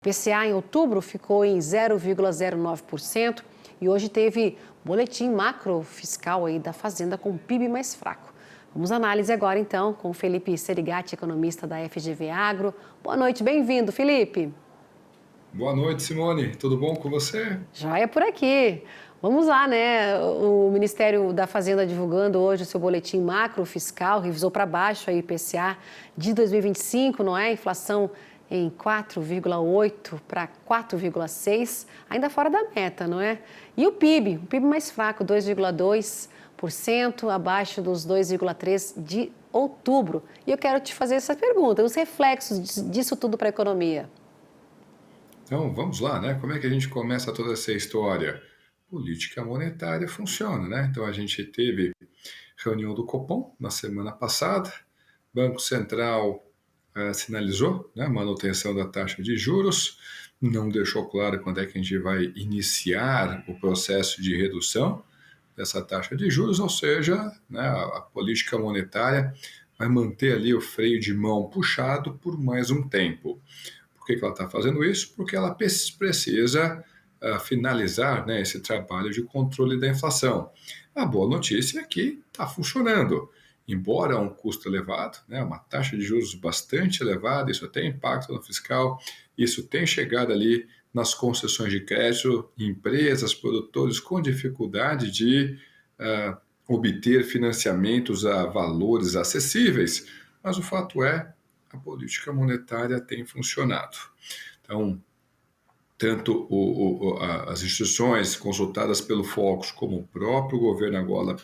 IPCA em outubro ficou em 0,09% e hoje teve boletim macro fiscal aí da Fazenda com PIB mais fraco. Vamos à análise agora então com o Felipe Serigati, economista da FGV Agro. Boa noite, bem-vindo, Felipe. Boa noite, Simone. Tudo bom com você? Joia por aqui. Vamos lá, né? O Ministério da Fazenda divulgando hoje o seu boletim macro fiscal, revisou para baixo a IPCA de 2025, não é? Inflação em 4,8 para 4,6, ainda fora da meta, não é? E o PIB mais fraco, 2,2%, abaixo dos 2,3% de outubro. E eu quero te fazer essa pergunta, os reflexos disso tudo para a economia. Então, vamos lá, né? Como é que a gente começa toda essa história? Política monetária funciona, né? Então, a gente teve reunião do Copom na semana passada, Banco Central sinalizou, né, manutenção da taxa de juros, não deixou claro quando é que a gente vai iniciar o processo de redução dessa taxa de juros, ou seja, né, a política monetária vai manter ali o freio de mão puxado por mais um tempo. Por que ela está fazendo isso? Porque ela precisa finalizar, né, esse trabalho de controle da inflação. A boa notícia é que está funcionando. Embora um custo elevado, né, uma taxa de juros bastante elevada, isso tem impacto no fiscal, isso tem chegado ali nas concessões de crédito, empresas, produtores com dificuldade de obter financiamentos a valores acessíveis, mas o fato é a política monetária tem funcionado. Então, tanto as instituições consultadas pelo Focus como o próprio governo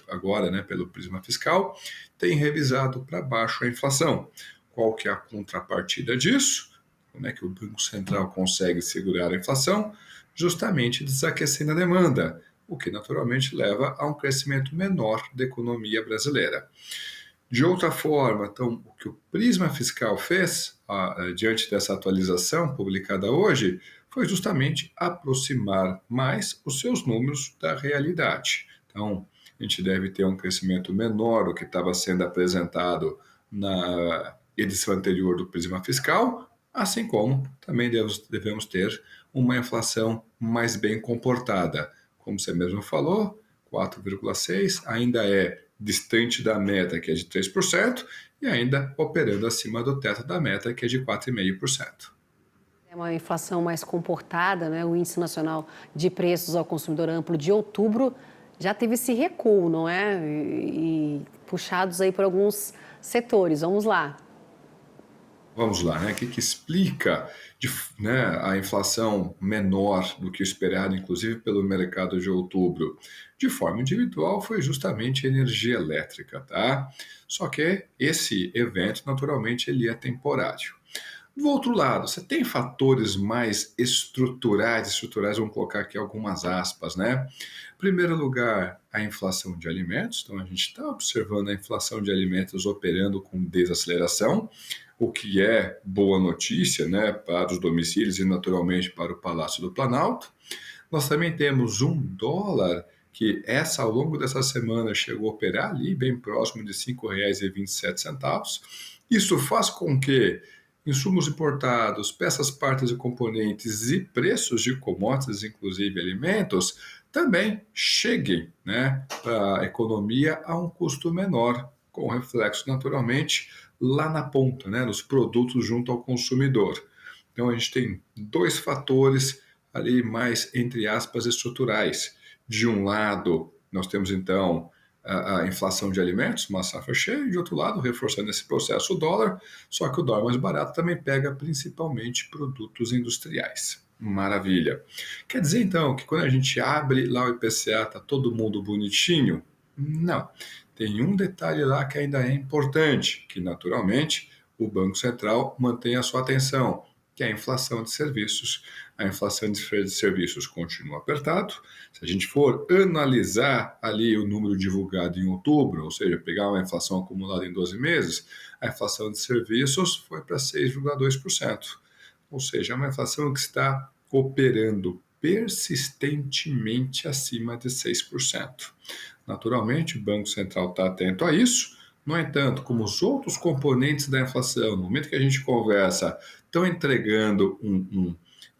agora, né, pelo Prisma Fiscal, têm revisado para baixo a inflação. Qual que é a contrapartida disso? Como é que o Banco Central consegue segurar a inflação? Justamente desaquecendo a demanda, o que naturalmente leva a um crescimento menor da economia brasileira. De outra forma, então, o que o Prisma Fiscal fez, diante dessa atualização publicada hoje, foi justamente aproximar mais os seus números da realidade. Então, a gente deve ter um crescimento menor do que estava sendo apresentado na edição anterior do Prisma Fiscal, assim como também devemos ter uma inflação mais bem comportada. Como você mesmo falou, 4,6 ainda é distante da meta, que é de 3%, e ainda operando acima do teto da meta, que é de 4,5%. É uma inflação mais comportada, né? O Índice Nacional de Preços ao Consumidor Amplo de outubro já teve esse recuo, não é? E puxados aí por alguns setores. Vamos lá. Vamos lá, né? O que explica né, a inflação menor do que o esperado, inclusive pelo mercado de outubro? De forma individual, foi justamente a energia elétrica, tá? Só que esse evento, naturalmente, ele é temporário. Do outro lado, você tem fatores mais estruturais, vamos colocar aqui algumas aspas, né? Em primeiro lugar, a inflação de alimentos. Então, a gente está observando a inflação de alimentos operando com desaceleração, o que é boa notícia, né, para os domicílios e, naturalmente, para o Palácio do Planalto. Nós também temos um dólar que ao longo dessa semana chegou a operar ali bem próximo de R$ 5,27. Isso faz com que insumos importados, peças, partes e componentes e preços de commodities, inclusive alimentos, também cheguem, né, para a economia a um custo menor, com reflexo naturalmente lá na ponta, né, nos produtos junto ao consumidor. Então a gente tem dois fatores ali mais, entre aspas, estruturais. De um lado, nós temos então a inflação de alimentos, uma safra cheia, e de outro lado, reforçando esse processo, o dólar, só que o dólar mais barato também pega principalmente produtos industriais. Maravilha. Quer dizer então que quando a gente abre lá o IPCA, está todo mundo bonitinho? Não. Tem um detalhe lá que ainda é importante, que naturalmente o Banco Central mantém a sua atenção, que é a inflação de serviços. A inflação de serviços continua apertado. Se a gente for analisar ali o número divulgado em outubro, ou seja, pegar uma inflação acumulada em 12 meses, a inflação de serviços foi para 6,2%. Ou seja, é uma inflação que está operando persistentemente acima de 6%. Naturalmente, o Banco Central está atento a isso. No entanto, como os outros componentes da inflação, no momento que a gente conversa, estão entregando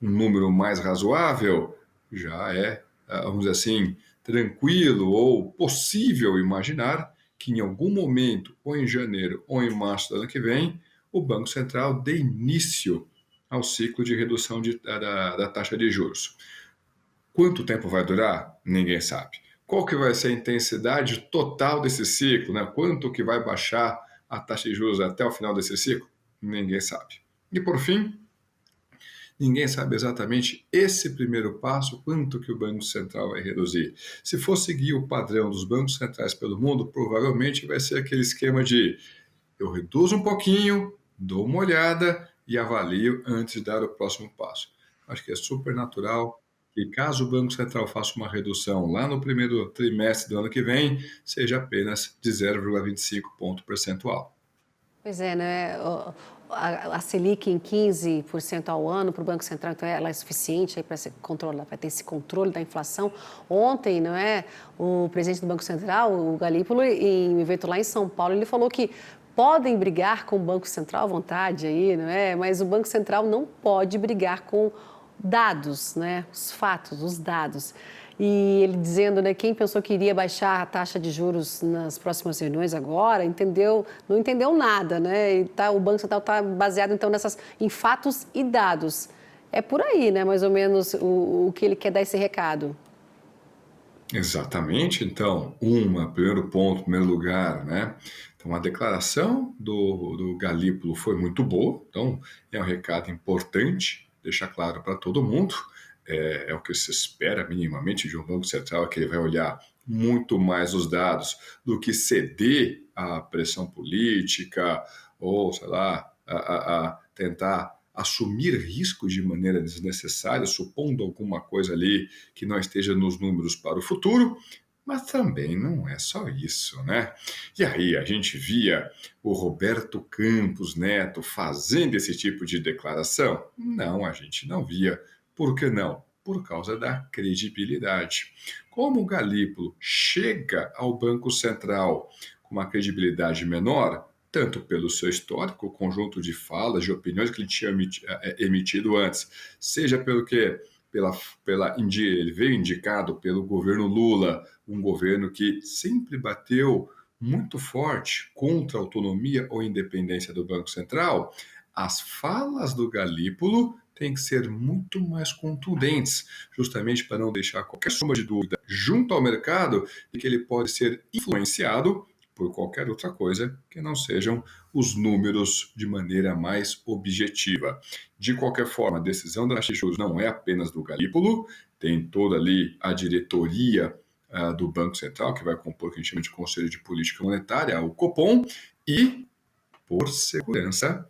um número mais razoável, já é, vamos dizer assim, tranquilo ou possível imaginar que em algum momento, ou em janeiro ou em março do ano que vem, o Banco Central dê início ao ciclo de redução da taxa de juros. Quanto tempo vai durar? Ninguém sabe. Qual que vai ser a intensidade total desse ciclo, né? Quanto que vai baixar a taxa de juros até o final desse ciclo? Ninguém sabe. E por fim, ninguém sabe exatamente esse primeiro passo, quanto que o Banco Central vai reduzir. Se for seguir o padrão dos bancos centrais pelo mundo, provavelmente vai ser aquele esquema de eu reduzo um pouquinho, dou uma olhada e avalio antes de dar o próximo passo. Acho que é super natural que, caso o Banco Central faça uma redução lá no primeiro trimestre do ano que vem, seja apenas de 0,25 ponto percentual. Pois é, né? A Selic em 15% ao ano para o Banco Central, então ela é suficiente para controlar, para ter esse controle da inflação. Ontem, não é? O presidente do Banco Central, o Galípolo, em um evento lá em São Paulo, ele falou que podem brigar com o Banco Central à vontade aí, não é? Mas o Banco Central não pode brigar com dados, né? Os fatos, os dados. E ele dizendo, né, quem pensou que iria baixar a taxa de juros nas próximas reuniões agora, não entendeu nada, né? O Banco Central está baseado, então, em fatos e dados. É por aí, né, mais ou menos, o que ele quer dar esse recado. Exatamente, então, primeiro ponto, primeiro lugar, né? Então, a declaração do Galípolo foi muito boa, então é um recado importante, deixar claro para todo mundo, é o que se espera minimamente de um Banco Central, que ele vai olhar muito mais os dados do que ceder à pressão política ou, sei lá, a tentar assumir riscos de maneira desnecessária, supondo alguma coisa ali que não esteja nos números para o futuro, mas também não é só isso, né? E aí a gente via o Roberto Campos Neto fazendo esse tipo de declaração? Não, a gente não via. Por que não? Por causa da credibilidade. Como o Galípolo chega ao Banco Central com uma credibilidade menor, tanto pelo seu histórico, o conjunto de falas, de opiniões que ele tinha emitido antes, seja pelo que ele veio indicado pelo governo Lula, um governo que sempre bateu muito forte contra a autonomia ou independência do Banco Central, as falas do Galípolo têm que ser muito mais contundentes, justamente para não deixar qualquer sombra de dúvida junto ao mercado de que ele pode ser influenciado por qualquer outra coisa que não sejam os números de maneira mais objetiva. De qualquer forma, a decisão da taxa de juros não é apenas do Galípolo, tem toda ali a diretoria do Banco Central, que vai compor o que a gente chama de Conselho de Política Monetária, o Copom, e, por segurança,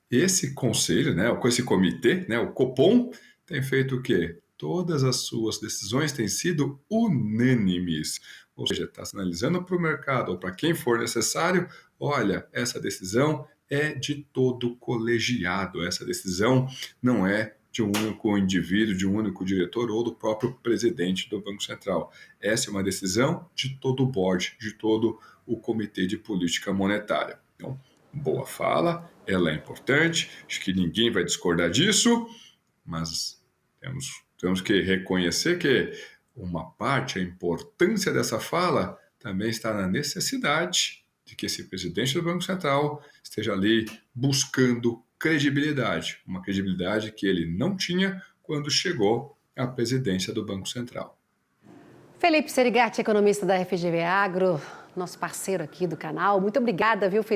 esse conselho, né, com esse comitê, né, o Copom, tem feito o quê? Todas as suas decisões têm sido unânimes, ou seja, está sinalizando para o mercado ou para quem for necessário, olha, essa decisão é de todo colegiado, essa decisão não é de um único indivíduo, de um único diretor ou do próprio presidente do Banco Central. Essa é uma decisão de todo o board, de todo o Comitê de Política Monetária. Então, boa fala, ela é importante, acho que ninguém vai discordar disso, mas temos que reconhecer que uma parte, a importância dessa fala, também está na necessidade de que esse presidente do Banco Central esteja ali buscando credibilidade, uma credibilidade que ele não tinha quando chegou à presidência do Banco Central. Felipe Serigatti, economista da FGV Agro, nosso parceiro aqui do canal. Muito obrigada, viu, Felipe?